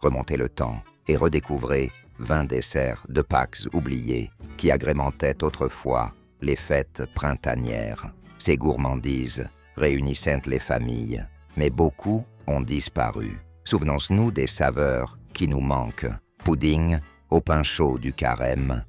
Remontez le temps et redécouvrez 20 desserts de Pâques oubliés qui agrémentaient autrefois les fêtes printanières. Ces gourmandises réunissaient les familles, mais beaucoup ont disparu. Souvenons-nous des saveurs qui nous manquent. Pudding au pain chaud du carême.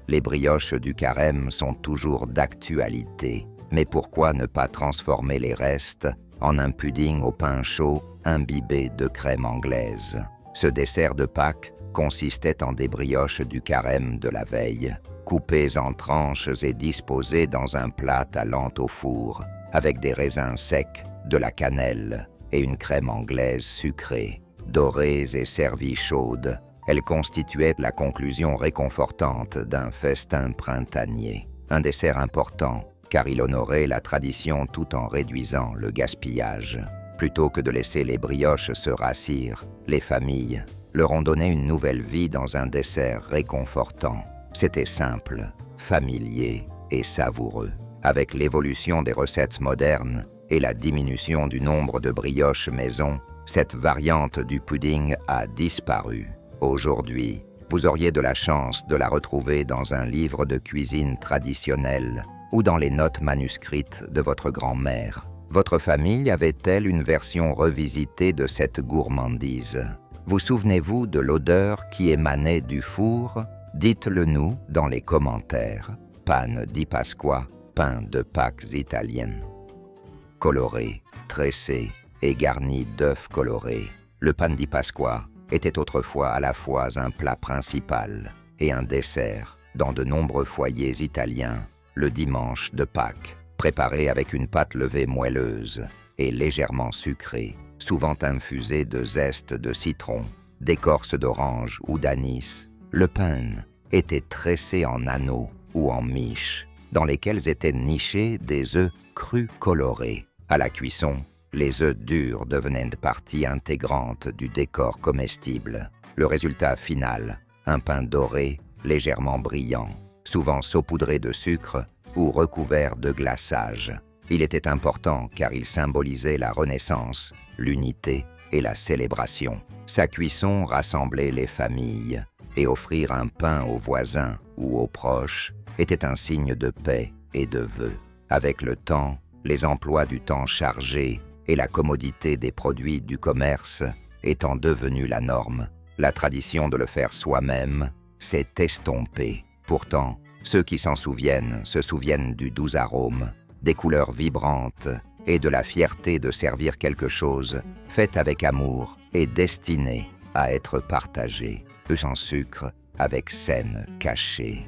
Les brioches du carême sont toujours d'actualité, mais pourquoi ne pas transformer les restes en un pudding au pain chaud imbibé de crème anglaise? Ce dessert de Pâques consistait en des brioches du carême de la veille, coupées en tranches et disposées dans un plat allant au four, avec des raisins secs, de la cannelle et une crème anglaise sucrée. Dorées et servies chaudes, elles constituaient la conclusion réconfortante d'un festin printanier. Un dessert important, car il honorait la tradition tout en réduisant le gaspillage. Plutôt que de laisser les brioches se rassir, les familles leur ont donné une nouvelle vie dans un dessert réconfortant. C'était simple, familier et savoureux. Avec l'évolution des recettes modernes et la diminution du nombre de brioches maison, cette variante du pudding a disparu. Aujourd'hui, vous auriez de la chance de la retrouver dans un livre de cuisine traditionnelle ou dans les notes manuscrites de votre grand-mère. Votre famille avait-elle une version revisitée de cette gourmandise? Vous souvenez-vous de l'odeur qui émanait du four? Dites-le nous dans les commentaires. Pane di Pasqua, pain de Pâques italien. Coloré, tressé et garni d'œufs colorés, le pane di Pasqua était autrefois à la fois un plat principal et un dessert dans de nombreux foyers italiens le dimanche de Pâques, préparé avec une pâte levée moelleuse et légèrement sucrée, souvent infusée de zeste de citron, d'écorce d'orange ou d'anis. Le pain était tressé en anneaux ou en miches, dans lesquels étaient nichés des œufs crus colorés. À la cuisson, les œufs durs devenaient partie intégrante du décor comestible. Le résultat final, un pain doré, légèrement brillant, souvent saupoudré de sucre ou recouvert de glaçage. Il était important car il symbolisait la renaissance, l'unité et la célébration. Sa cuisson rassemblait les familles et offrir un pain aux voisins ou aux proches était un signe de paix et de vœux. Avec le temps, les emplois du temps chargés et la commodité des produits du commerce étant devenus la norme, la tradition de le faire soi-même s'est estompée. Pourtant, ceux qui s'en souviennent se souviennent du doux arôme, des couleurs vibrantes et de la fierté de servir quelque chose fait avec amour et destiné à être partagé, sans sucre, avec scène cachée.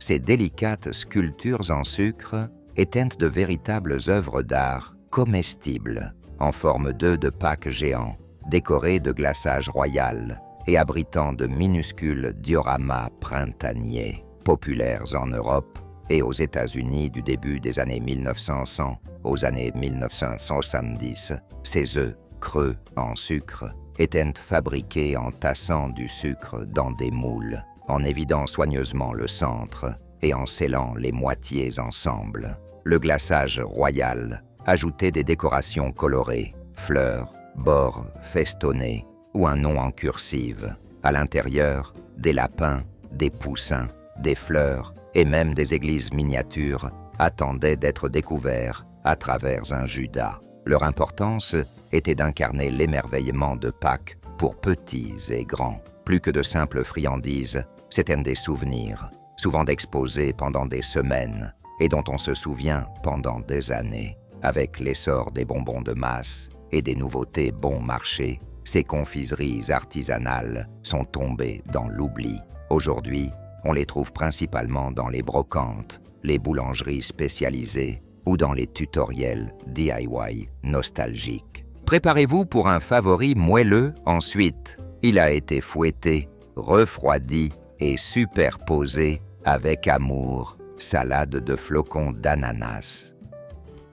Ces délicates sculptures en sucre étaient de véritables œuvres d'art comestibles, en forme d'œufs de Pâques géants, décorés de glaçage royal et abritant de minuscules dioramas printaniers, populaires en Europe et aux États-Unis du début des années 1900 aux années 1970. Ces œufs creux en sucre étaient fabriqués en tassant du sucre dans des moules, en évidant soigneusement le centre et en scellant les moitiés ensemble. Le glaçage royal ajoutait des décorations colorées, fleurs, bords festonnés ou un nom en cursive. À l'intérieur, des lapins, des poussins, des fleurs et même des églises miniatures attendaient d'être découverts à travers un Judas. Leur importance était d'incarner l'émerveillement de Pâques pour petits et grands. Plus que de simples friandises, c'étaient des souvenirs, souvent exposés pendant des semaines et dont on se souvient pendant des années. Avec l'essor des bonbons de masse et des nouveautés bon marché, ces confiseries artisanales sont tombées dans l'oubli. Aujourd'hui, on les trouve principalement dans les brocantes, les boulangeries spécialisées ou dans les tutoriels DIY nostalgiques. Préparez-vous pour un favori moelleux ensuite. Il a été fouetté, refroidi et superposé avec amour. Salade de flocons d'ananas.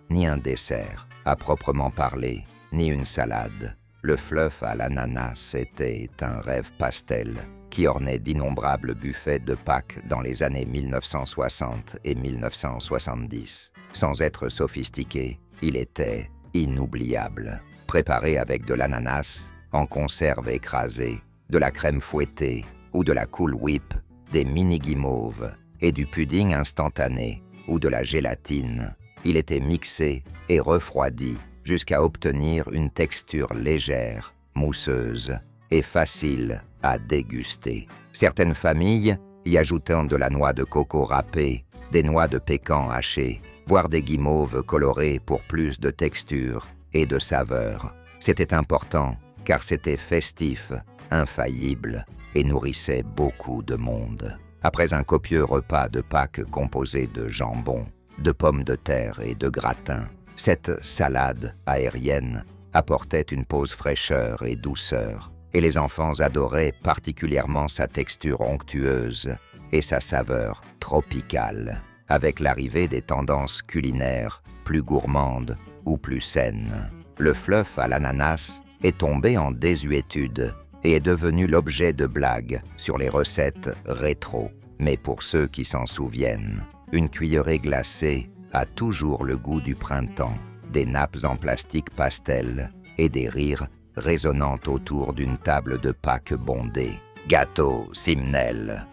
Ni un dessert, à proprement parler, ni une salade. Le fluff à l'ananas était un rêve pastel qui ornait d'innombrables buffets de Pâques dans les années 1960 et 1970. Sans être sophistiqué, il était inoubliable. Préparé avec de l'ananas, en conserve écrasée, de la crème fouettée ou de la Cool Whip, des mini-guimauves et du pudding instantané ou de la gélatine. Il était mixé et refroidi jusqu'à obtenir une texture légère, mousseuse et facile à déguster. Certaines familles y ajoutant de la noix de coco râpée, des noix de pécan hachées, voire des guimauves colorées pour plus de texture et de saveur. C'était important car c'était festif, infaillible et nourrissait beaucoup de monde. Après un copieux repas de Pâques composé de jambon, de pommes de terre et de gratin, cette salade aérienne apportait une pause fraîcheur et douceur, et les enfants adoraient particulièrement sa texture onctueuse et sa saveur tropicale. Avec l'arrivée des tendances culinaires plus gourmandes ou plus saines, le fluff à l'ananas est tombé en désuétude et est devenu l'objet de blagues sur les recettes rétro. Mais pour ceux qui s'en souviennent, une cuillerée glacée a toujours le goût du printemps, des nappes en plastique pastel et des rires résonnant autour d'une table de Pâques bondée. Gâteau Simnel.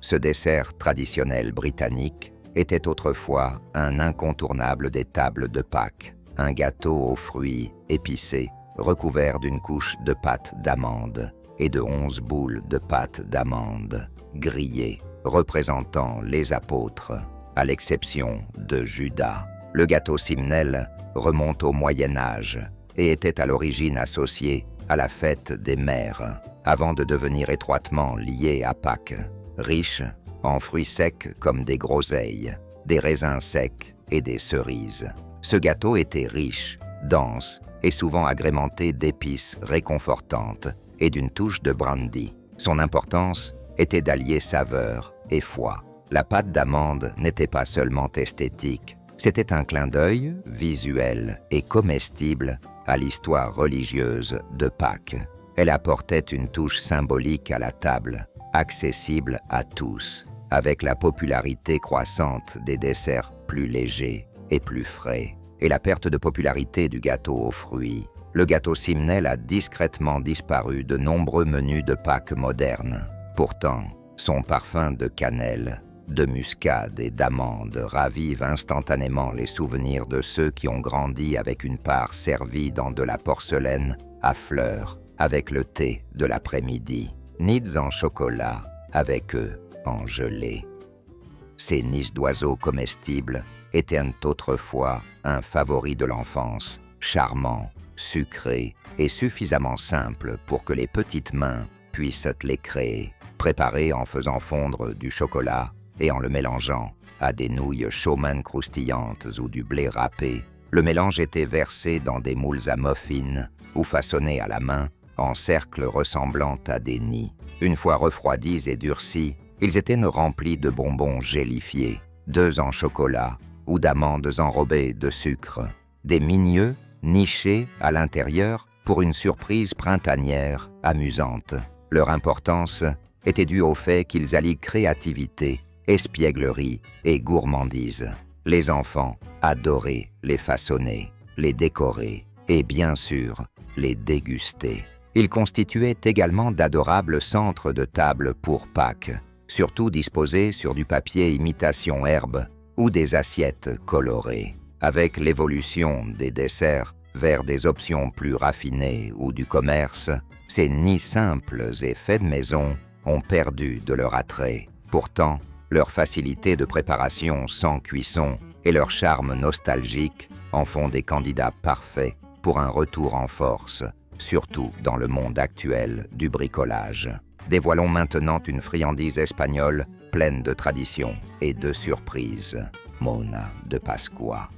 Ce dessert traditionnel britannique était autrefois un incontournable des tables de Pâques, un gâteau aux fruits épicés recouvert d'une couche de pâte d'amande et de 11 boules de pâte d'amande grillées représentant les apôtres, à l'exception de Judas. Le gâteau Simnel remonte au Moyen Âge et était à l'origine associé à la fête des mères, avant de devenir étroitement lié à Pâques. Riche en fruits secs comme des groseilles, des raisins secs et des cerises. Ce gâteau était riche, dense et souvent agrémenté d'épices réconfortantes et d'une touche de brandy. Son importance était d'allier saveur et foi. La pâte d'amande n'était pas seulement esthétique, c'était un clin d'œil visuel et comestible à l'histoire religieuse de Pâques. Elle apportait une touche symbolique à la table, accessible à tous, avec la popularité croissante des desserts plus légers et plus frais, et la perte de popularité du gâteau aux fruits. Le gâteau Simnel a discrètement disparu de nombreux menus de Pâques modernes. Pourtant, son parfum de cannelle, de muscade et d'amande ravive instantanément les souvenirs de ceux qui ont grandi avec une part servie dans de la porcelaine à fleurs, avec le thé de l'après-midi. Nids en chocolat, avec eux en gelée. Ces nids d'oiseaux comestibles étaient autrefois un favori de l'enfance, charmant, sucré et suffisamment simple pour que les petites mains puissent les créer, préparés en faisant fondre du chocolat et en le mélangeant à des nouilles Showman croustillantes ou du blé râpé. Le mélange était versé dans des moules à muffins ou façonné à la main en cercles ressemblant à des nids. Une fois refroidis et durcis, ils étaient remplis de bonbons gélifiés, d'œufs en chocolat ou d'amandes enrobées de sucre. Des mini-œufs nichés à l'intérieur pour une surprise printanière amusante. Leur importance était due au fait qu'ils allient créativité, espièglerie et gourmandise. Les enfants adoraient les façonner, les décorer et bien sûr les déguster. Ils constituaient également d'adorables centres de table pour Pâques, surtout disposés sur du papier imitation herbe ou des assiettes colorées. Avec l'évolution des desserts vers des options plus raffinées ou du commerce, ces nids simples et faits de maison ont perdu de leur attrait. Pourtant, leur facilité de préparation sans cuisson et leur charme nostalgique en font des candidats parfaits pour un retour en force, surtout dans le monde actuel du bricolage. Dévoilons maintenant une friandise espagnole pleine de traditions et de surprises. Mona de Pascua.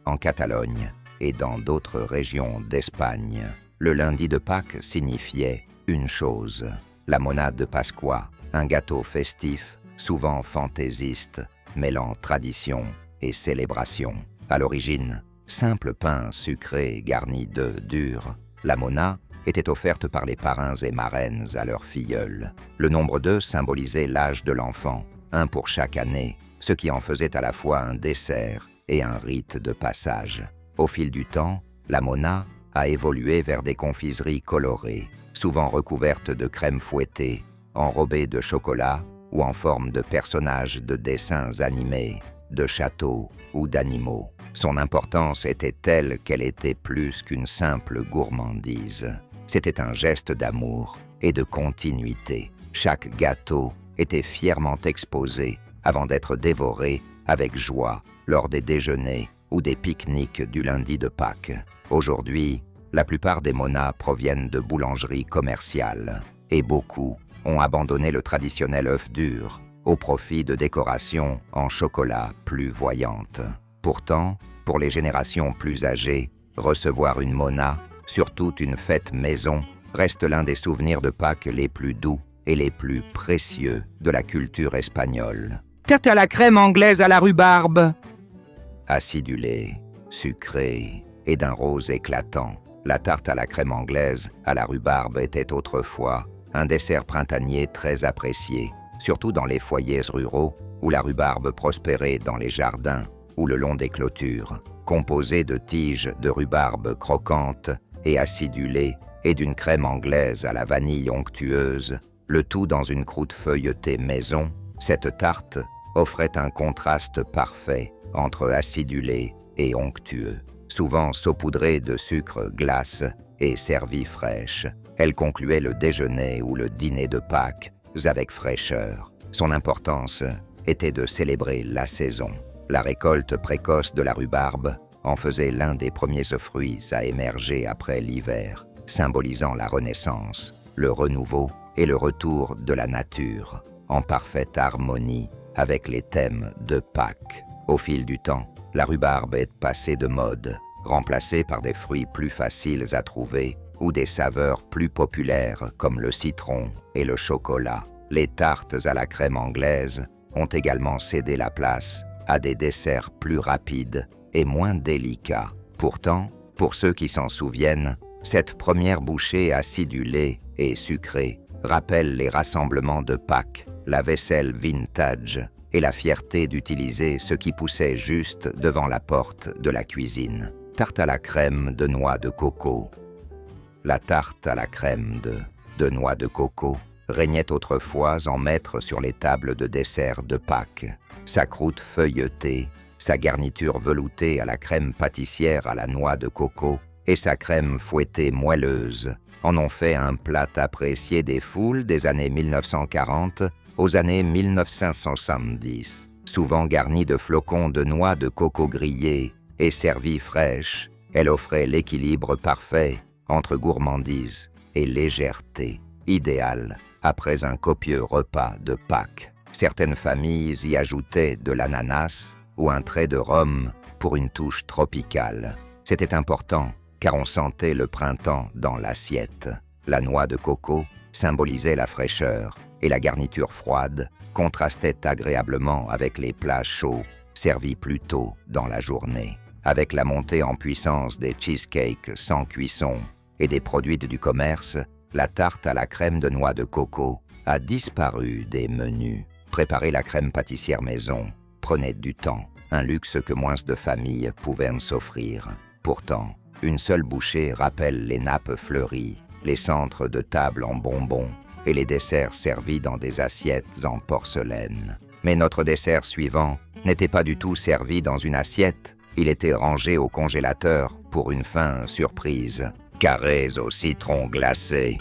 En Catalogne et dans d'autres régions d'Espagne, le lundi de Pâques signifiait une chose, la Mona de Pascua, un gâteau festif, souvent fantaisiste, mêlant tradition et célébration. À l'origine, simple pain sucré garni d'œufs durs, la Mona était offerte par les parrains et marraines à leurs filleuls. Le nombre d'œufs symbolisait l'âge de l'enfant, un pour chaque année, ce qui en faisait à la fois un dessert et un rite de passage. Au fil du temps, la Mona a évolué vers des confiseries colorées, souvent recouvertes de crème fouettée, enrobées de chocolat ou en forme de personnages de dessins animés, de châteaux ou d'animaux. Son importance était telle qu'elle était plus qu'une simple gourmandise. C'était un geste d'amour et de continuité. Chaque gâteau était fièrement exposé avant d'être dévoré avec joie lors des déjeuners ou des pique-niques du lundi de Pâques. Aujourd'hui, la plupart des monas proviennent de boulangeries commerciales et beaucoup ont abandonné le traditionnel œuf dur au profit de décorations en chocolat plus voyantes. Pourtant, pour les générations plus âgées, recevoir une mona, surtout une fête maison, reste l'un des souvenirs de Pâques les plus doux et les plus précieux de la culture espagnole. Tarte à la crème anglaise à la rhubarbe. Acidulée, sucrée et d'un rose éclatant, la tarte à la crème anglaise à la rhubarbe était autrefois un dessert printanier très apprécié, surtout dans les foyers ruraux où la rhubarbe prospérait dans les jardins ou le long des clôtures, composée de tiges de rhubarbe croquantes et acidulées et d'une crème anglaise à la vanille onctueuse, le tout dans une croûte feuilletée maison. Cette tarte offrait un contraste parfait entre acidulé et onctueux. Souvent saupoudrée de sucre glace et servie fraîche, elle concluait le déjeuner ou le dîner de Pâques avec fraîcheur. Son importance était de célébrer la saison. La récolte précoce de la rhubarbe en faisait l'un des premiers fruits à émerger après l'hiver, symbolisant la renaissance, le renouveau et le retour de la nature, en parfaite harmonie avec les thèmes de Pâques. Au fil du temps, la rhubarbe est passée de mode, remplacée par des fruits plus faciles à trouver ou des saveurs plus populaires comme le citron et le chocolat. Les tartes à la crème anglaise ont également cédé la place à des desserts plus rapides et moins délicats. Pourtant, pour ceux qui s'en souviennent, cette première bouchée acidulée et sucrée rappelle les rassemblements de Pâques, la vaisselle vintage et la fierté d'utiliser ce qui poussait juste devant la porte de la cuisine. Tarte à la crème de noix de coco. La tarte à la crème de noix de coco régnait autrefois en maître sur les tables de dessert de Pâques. Sa croûte feuilletée, sa garniture veloutée à la crème pâtissière à la noix de coco et sa crème fouettée moelleuse en ont fait un plat apprécié des foules des années 1940 aux années 1970. Souvent garnie de flocons de noix de coco grillés et servie fraîche, elle offrait l'équilibre parfait entre gourmandise et légèreté, idéale après un copieux repas de Pâques. Certaines familles y ajoutaient de l'ananas ou un trait de rhum pour une touche tropicale. C'était important car on sentait le printemps dans l'assiette. La noix de coco symbolisait la fraîcheur et la garniture froide contrastait agréablement avec les plats chauds servis plus tôt dans la journée. Avec la montée en puissance des cheesecakes sans cuisson et des produits du commerce, la tarte à la crème de noix de coco a disparu des menus. Préparer la crème pâtissière maison prenait du temps, un luxe que moins de familles pouvaient s'offrir. Pourtant, une seule bouchée rappelle les nappes fleuries, les centres de table en bonbons et les desserts servis dans des assiettes en porcelaine. Mais notre dessert suivant n'était pas du tout servi dans une assiette, il était rangé au congélateur pour une fin surprise. Carrés au citron glacé.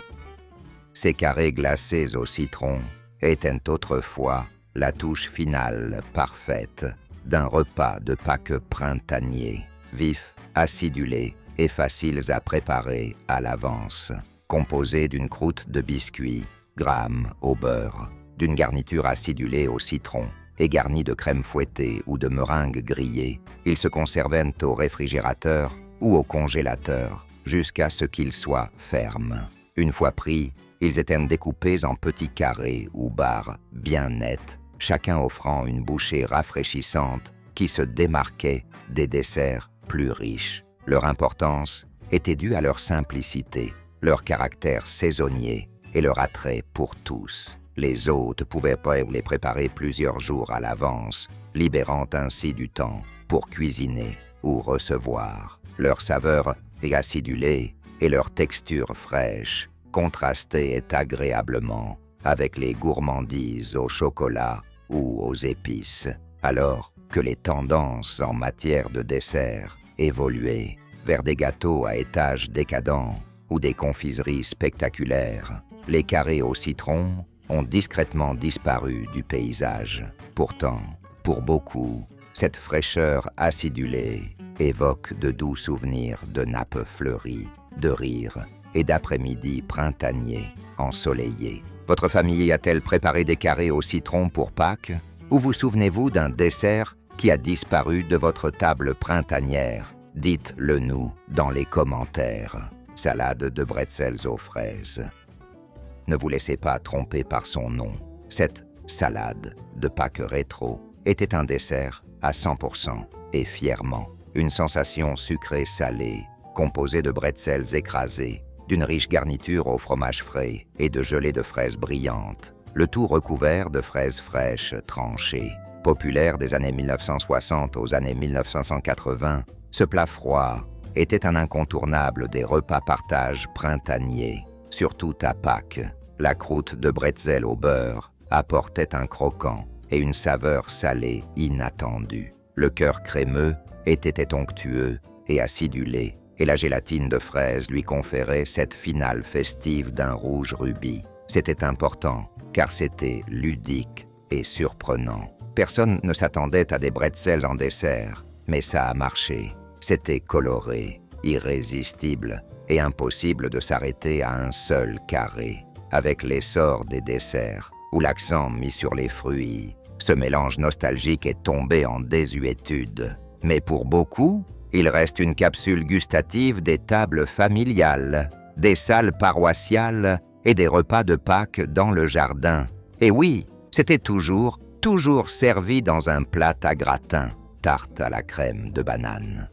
Ces carrés glacés au citron étaient autrefois la touche finale parfaite d'un repas de Pâques printanier, vif, acidulé et faciles à préparer à l'avance, composés d'une croûte de biscuits, grammes au beurre, d'une garniture acidulée au citron et garnie de crème fouettée ou de meringue grillée. Ils se conservaient au réfrigérateur ou au congélateur jusqu'à ce qu'ils soient fermes. Une fois pris, ils étaient découpés en petits carrés ou barres bien nettes, chacun offrant une bouchée rafraîchissante qui se démarquait des desserts plus riches. Leur importance était due à leur simplicité, leur caractère saisonnier et leur attrait pour tous. Les hôtes pouvaient les préparer plusieurs jours à l'avance, libérant ainsi du temps pour cuisiner ou recevoir. Leur saveur et acidulés, et leur texture fraîche contrastait agréablement avec les gourmandises au chocolat ou aux épices, alors que les tendances en matière de dessert évoluaient vers des gâteaux à étage décadents ou des confiseries spectaculaires. Les carrés au citron ont discrètement disparu du paysage. Pourtant, pour beaucoup, cette fraîcheur acidulée évoque de doux souvenirs de nappes fleuries, de rires et d'après-midi printaniers ensoleillés. Votre famille a-t-elle préparé des carrés au citron pour Pâques? Ou vous souvenez-vous d'un dessert qui a disparu de votre table printanière? Dites-le nous dans les commentaires. Salade de bretzels aux fraises. Ne vous laissez pas tromper par son nom. Cette salade de Pâques rétro était un dessert à 100% et fièrement. Une sensation sucrée-salée, composée de bretzels écrasés, d'une riche garniture au fromage frais et de gelée de fraises brillantes, le tout recouvert de fraises fraîches tranchées. Populaire des années 1960 aux années 1980, ce plat froid était un incontournable des repas partage printaniers, surtout à Pâques. La croûte de bretzel au beurre apportait un croquant et une saveur salée inattendue. Le cœur crémeux était onctueux et acidulé, et la gélatine de fraise lui conférait cette finale festive d'un rouge rubis. C'était important, car c'était ludique et surprenant. Personne ne s'attendait à des bretzels en dessert, mais ça a marché. C'était coloré, irrésistible et impossible de s'arrêter à un seul carré. Avec l'essor des desserts, où l'accent mis sur les fruits, ce mélange nostalgique est tombé en désuétude. Mais pour beaucoup, il reste une capsule gustative des tables familiales, des salles paroissiales et des repas de Pâques dans le jardin. Et oui, c'était toujours servi dans un plat à gratin, tarte à la crème de banane.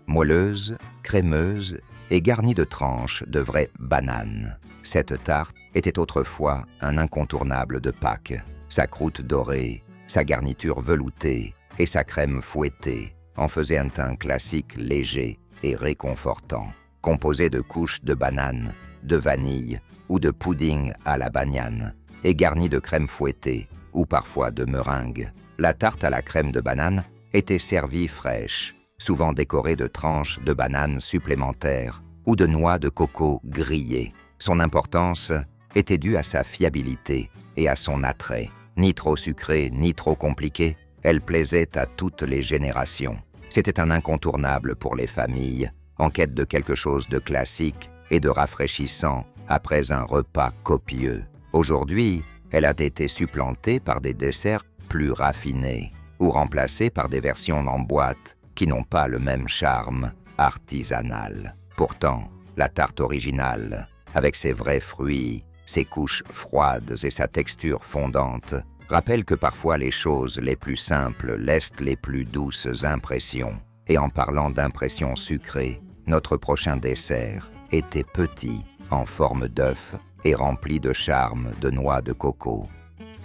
Moelleuse, crémeuse et garnie de tranches de vraies bananes. Cette tarte était autrefois un incontournable de Pâques. Sa croûte dorée, sa garniture veloutée et sa crème fouettée en faisaient un teint classique léger et réconfortant, composé de couches de bananes, de vanille ou de pudding à la banane, et garni de crème fouettée ou parfois de meringue. La tarte à la crème de banane était servie fraîche, souvent décorée de tranches de bananes supplémentaires ou de noix de coco grillées. Son importance était due à sa fiabilité et à son attrait. Ni trop sucrée, ni trop compliquée, elle plaisait à toutes les générations. C'était un incontournable pour les familles, en quête de quelque chose de classique et de rafraîchissant après un repas copieux. Aujourd'hui, elle a été supplantée par des desserts plus raffinés ou remplacée par des versions en boîte qui n'ont pas le même charme artisanal. Pourtant, la tarte originale, avec ses vrais fruits, ses couches froides et sa texture fondante, rappelle que parfois les choses les plus simples laissent les plus douces impressions. Et en parlant d'impressions sucrées, notre prochain dessert était petit, en forme d'œuf et rempli de charme de noix de coco.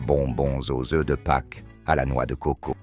Bonbons aux œufs de Pâques à la noix de coco.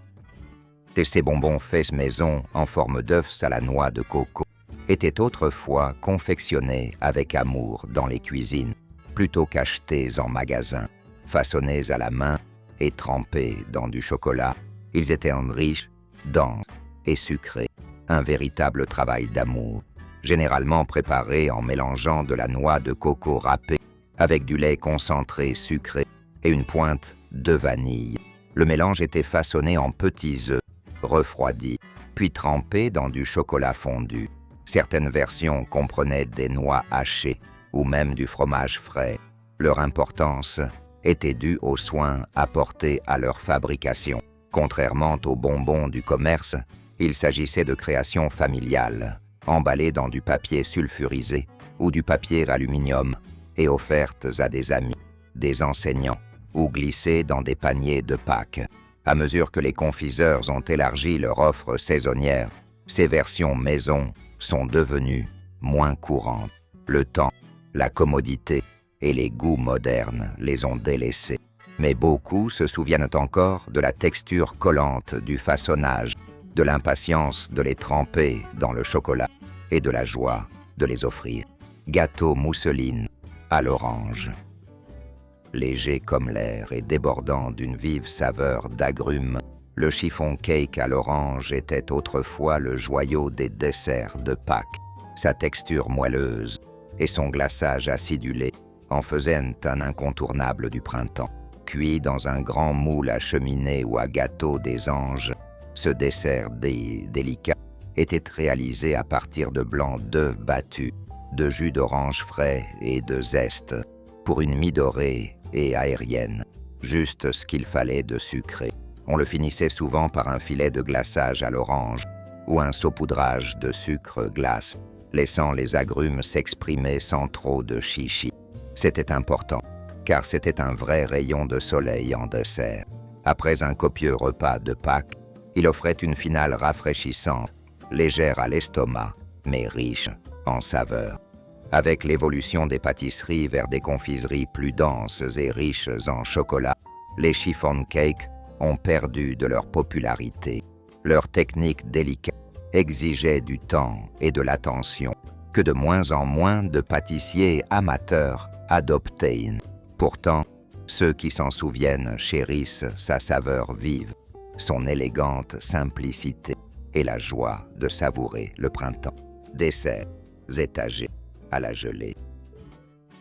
Et ces bonbons faits maison en forme d'œufs à la noix de coco étaient autrefois confectionnés avec amour dans les cuisines, plutôt qu'achetés en magasin, façonnés à la main et trempés dans du chocolat. Ils étaient riches, denses et sucrés. Un véritable travail d'amour, généralement préparé en mélangeant de la noix de coco râpée avec du lait concentré sucré et une pointe de vanille. Le mélange était façonné en petits œufs, refroidis, puis trempés dans du chocolat fondu. Certaines versions comprenaient des noix hachées ou même du fromage frais. Leur importance était due aux soins apportés à leur fabrication. Contrairement aux bonbons du commerce, il s'agissait de créations familiales, emballées dans du papier sulfurisé ou du papier aluminium et offertes à des amis, des enseignants ou glissées dans des paniers de Pâques. À mesure que les confiseurs ont élargi leur offre saisonnière, ces versions maison sont devenues moins courantes. Le temps, la commodité et les goûts modernes les ont délaissées. Mais beaucoup se souviennent encore de la texture collante du façonnage, de l'impatience de les tremper dans le chocolat et de la joie de les offrir. Gâteau mousseline à l'orange. Léger comme l'air et débordant d'une vive saveur d'agrumes, le chiffon cake à l'orange était autrefois le joyau des desserts de Pâques. Sa texture moelleuse et son glaçage acidulé en faisaient un incontournable du printemps. Cuit dans un grand moule à cheminée ou à gâteau des anges, ce dessert délicat était réalisé à partir de blancs d'œufs battus, de jus d'orange frais et de zeste, pour une mie dorée et aérienne, juste ce qu'il fallait de sucré. On le finissait souvent par un filet de glaçage à l'orange ou un saupoudrage de sucre glace, laissant les agrumes s'exprimer sans trop de chichi. C'était important, car c'était un vrai rayon de soleil en dessert. Après un copieux repas de Pâques, il offrait une finale rafraîchissante, légère à l'estomac, mais riche en saveurs. Avec l'évolution des pâtisseries vers des confiseries plus denses et riches en chocolat, les chiffon cakes ont perdu de leur popularité. Leur technique délicate exigeait du temps et de l'attention que de moins en moins de pâtissiers amateurs adoptaient. Pourtant, ceux qui s'en souviennent chérissent sa saveur vive, son élégante simplicité et la joie de savourer le printemps. Desserts étagés à la gelée.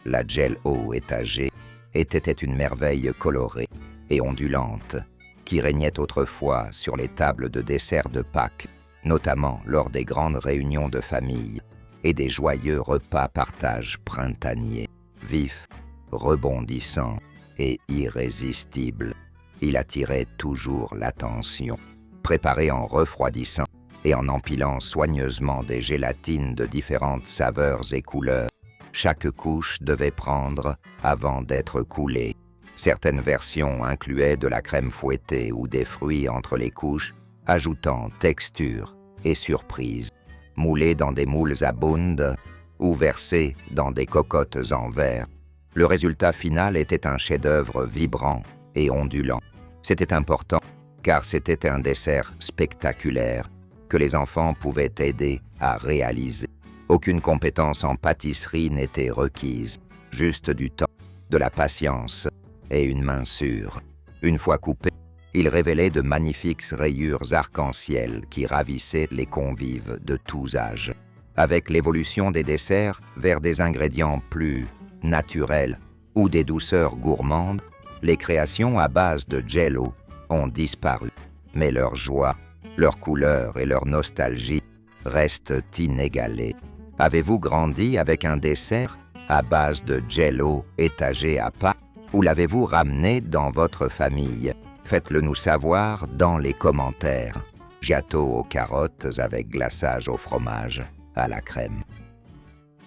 La Gel-O étagée était une merveille colorée et ondulante qui régnait autrefois sur les tables de dessert de Pâques, notamment lors des grandes réunions de famille et des joyeux repas partage printaniers. Vif, rebondissant et irrésistible, il attirait toujours l'attention. Préparé en refroidissant et en empilant soigneusement des gélatines de différentes saveurs et couleurs, chaque couche devait prendre avant d'être coulée. Certaines versions incluaient de la crème fouettée ou des fruits entre les couches, ajoutant texture et surprise. Moulés dans des moules à bundes ou versés dans des cocottes en verre, le résultat final était un chef-d'œuvre vibrant et ondulant. C'était important car c'était un dessert spectaculaire que les enfants pouvaient aider à réaliser. Aucune compétence en pâtisserie n'était requise, juste du temps, de la patience et une main sûre. Une fois coupé, il révélait de magnifiques rayures arc-en-ciel qui ravissaient les convives de tous âges. Avec l'évolution des desserts vers des ingrédients plus naturels ou des douceurs gourmandes, les créations à base de Jell-O ont disparu. Mais leur joie, leur couleur et leur nostalgie restent inégalées. Avez-vous grandi avec un dessert à base de Jell-O étagé à Pâques ou l'avez-vous ramené dans votre famille? Faites-le nous savoir dans les commentaires. Gâteau aux carottes avec glaçage au fromage à la crème.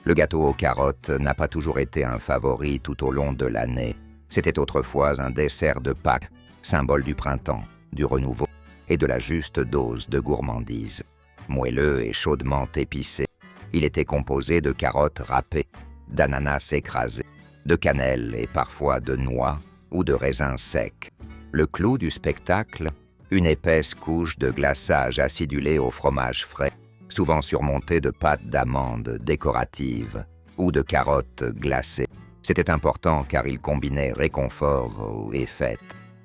Le gâteau aux carottes n'a pas toujours été un favori tout au long de l'année. C'était autrefois un dessert de Pâques, symbole du printemps, du renouveau et de la juste dose de gourmandise. Moelleux et chaudement épicé, il était composé de carottes râpées, d'ananas écrasés, de cannelle et parfois de noix ou de raisins secs. Le clou du spectacle, une épaisse couche de glaçage acidulé au fromage frais, souvent surmontée de pâtes d'amandes décoratives ou de carottes glacées. C'était important car il combinait réconfort et fête.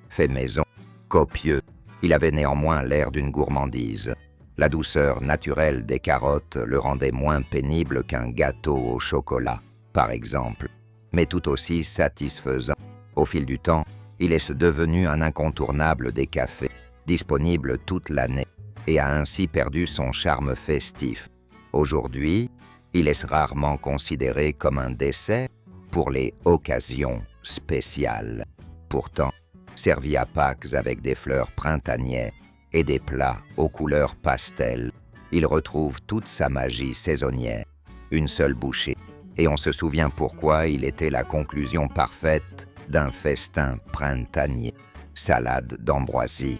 Fait maison, copieux, il avait néanmoins l'air d'une gourmandise. La douceur naturelle des carottes le rendait moins pénible qu'un gâteau au chocolat, par exemple, mais tout aussi satisfaisant. Au fil du temps, il est devenu un incontournable des cafés, disponible toute l'année, et a ainsi perdu son charme festif. Aujourd'hui, il est rarement considéré comme un dessert pour les occasions spéciales. Pourtant, servi à Pâques avec des fleurs printanières et des plats aux couleurs pastel, il retrouve toute sa magie saisonnière. Une seule bouchée, et on se souvient pourquoi il était la conclusion parfaite d'un festin printanier, salade d'ambroisie.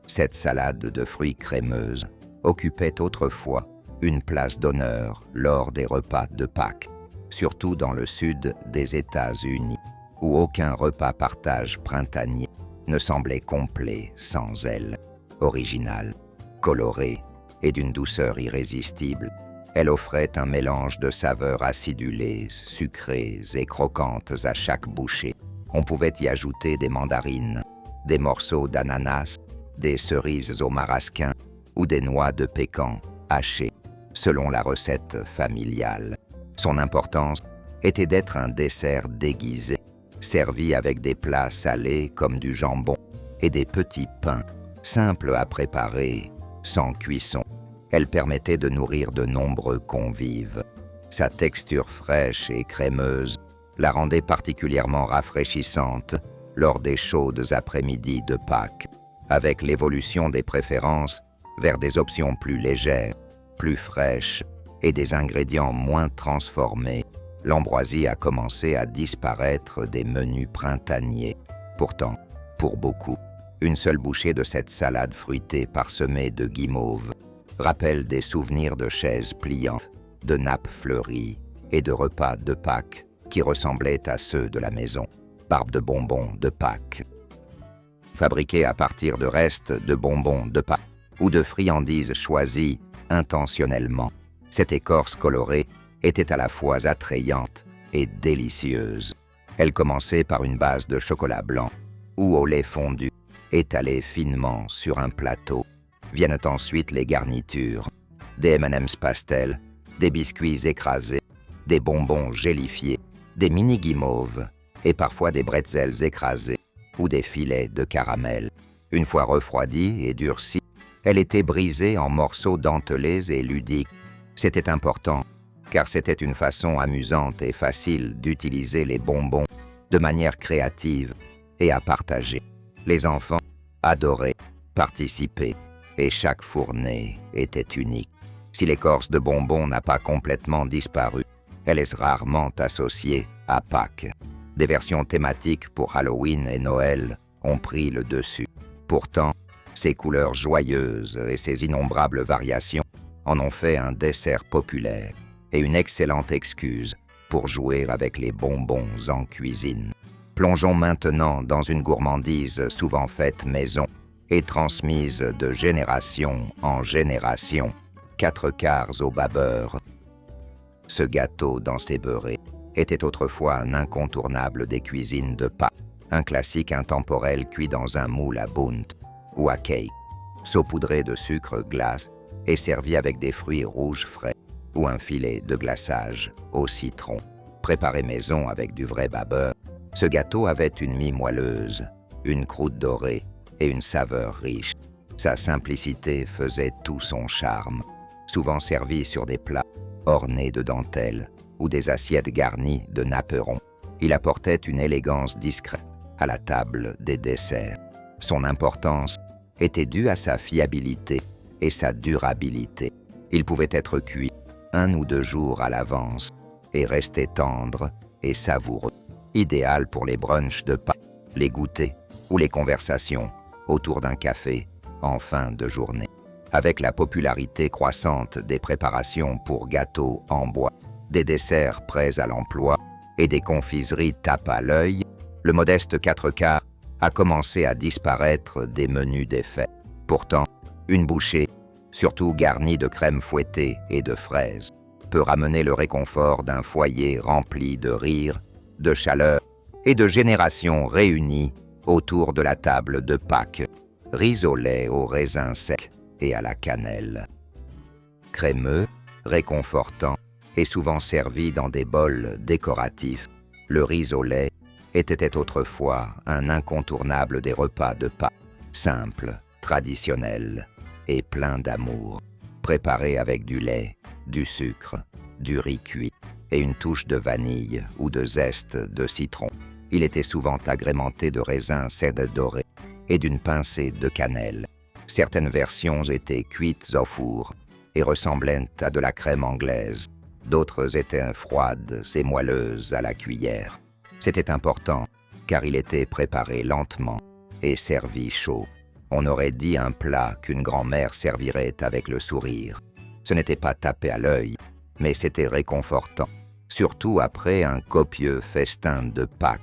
Cette salade de fruits crémeuse occupait autrefois une place d'honneur lors des repas de Pâques, surtout dans le sud des États-Unis, où aucun repas partage printanier ne semblait complet sans elle. Originale, colorée et d'une douceur irrésistible, Elle offrait un mélange de saveurs acidulées, sucrées et croquantes à chaque bouchée. On pouvait y ajouter des mandarines, des morceaux d'ananas, des cerises au marasquin ou des noix de pécan hachées, selon la recette familiale. Son importance était d'être un dessert déguisé, servi avec des plats salés comme du jambon et des petits pains, simples à préparer, sans cuisson. Elle permettait de nourrir de nombreux convives. Sa texture fraîche et crémeuse la rendait particulièrement rafraîchissante lors des chaudes après-midi de Pâques. Avec l'évolution des préférences vers des options plus légères, plus fraîches et des ingrédients moins transformés, l'ambroisie a commencé à disparaître des menus printaniers. Pourtant, pour beaucoup, une seule bouchée de cette salade fruitée parsemée de guimauve rappelle des souvenirs de chaises pliantes, de nappes fleuries et de repas de Pâques qui ressemblaient à ceux de la maison. Barbe de bonbons de Pâques. Fabriquée à partir de restes de bonbons de Pâques ou de friandises choisies intentionnellement, cette écorce colorée était à la fois attrayante et délicieuse. Elle commençait par une base de chocolat blanc ou au lait fondu, étalée finement sur un plateau. Viennent ensuite les garnitures, des M&M's pastel, des biscuits écrasés, des bonbons gélifiés, des mini-guimauves et parfois des bretzels écrasés ou des filets de caramel. Une fois refroidie et durcie, elle était brisée en morceaux dentelés et ludiques. C'était important, car c'était une façon amusante et facile d'utiliser les bonbons de manière créative et à partager. Les enfants adoraient participer, et chaque fournée était unique. Si l'écorce de bonbons n'a pas complètement disparu, elle est rarement associée à Pâques. Des versions thématiques pour Halloween et Noël ont pris le dessus. Pourtant, ses couleurs joyeuses et ses innombrables variations en ont fait un dessert populaire et une excellente excuse pour jouer avec les bonbons en cuisine. Plongeons maintenant dans une gourmandise souvent faite maison et transmise de génération en génération, 4 quarts au bas beurre. Ce gâteau dansé beurré était autrefois un incontournable des cuisines de Pâques, un classique intemporel cuit dans un moule à bunt ou à cake, saupoudré de sucre glace et servi avec des fruits rouges frais ou un filet de glaçage au citron. Préparé maison avec du vrai bas beurre, ce gâteau avait une mie moelleuse, une croûte dorée et une saveur riche. Sa simplicité faisait tout son charme, souvent servi sur des plats ornés de dentelles ou des assiettes garnies de napperons. Il apportait une élégance discrète à la table des desserts. Son importance était due à sa fiabilité et sa durabilité. Il pouvait être cuit 1 ou 2 jours à l'avance et rester tendre et savoureux. Idéal pour les brunchs de Pâques, les goûters ou les conversations autour d'un café en fin de journée. Avec la popularité croissante des préparations pour gâteaux en bois, des desserts prêts à l'emploi et des confiseries tape à l'œil, le modeste 4 quarts a commencé à disparaître des menus des fêtes. Pourtant, une bouchée, surtout garnie de crème fouettée et de fraises, peut ramener le réconfort d'un foyer rempli de rire, de chaleur et de générations réunies autour de la table de Pâques. Riz au lait aux raisins secs et à la cannelle. Crémeux, réconfortant et souvent servi dans des bols décoratifs, le riz au lait était autrefois un incontournable des repas de Pâques, simple, traditionnel et plein d'amour, préparé avec du lait, du sucre, du riz cuit et une touche de vanille ou de zeste de citron. Il était souvent agrémenté de raisins cèdres dorés et d'une pincée de cannelle. Certaines versions étaient cuites au four et ressemblaient à de la crème anglaise. D'autres étaient froides et moelleuses à la cuillère. C'était important, car il était préparé lentement et servi chaud. On aurait dit un plat qu'une grand-mère servirait avec le sourire. Ce n'était pas tapé à l'œil, mais c'était réconfortant, surtout après un copieux festin de Pâques.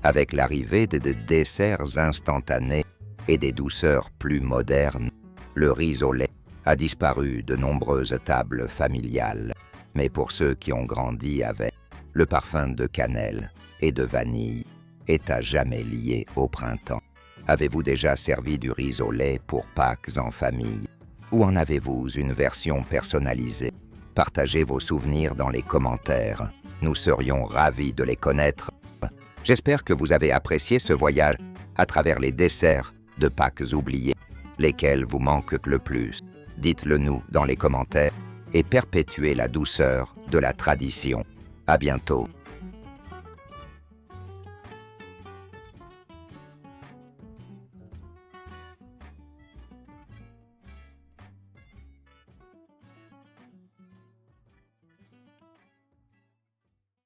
Avec l'arrivée de desserts instantanés et des douceurs plus modernes, le riz au lait a disparu de nombreuses tables familiales. Mais pour ceux qui ont grandi avec, le parfum de cannelle et de vanille est à jamais lié au printemps. Avez-vous déjà servi du riz au lait pour Pâques en famille? Ou en avez-vous une version personnalisée? Partagez vos souvenirs dans les commentaires. Nous serions ravis de les connaître. J'espère que vous avez apprécié ce voyage à travers les desserts de Pâques oubliés. Lesquels vous manquent le plus? Dites-le nous dans les commentaires et perpétuez la douceur de la tradition. À bientôt.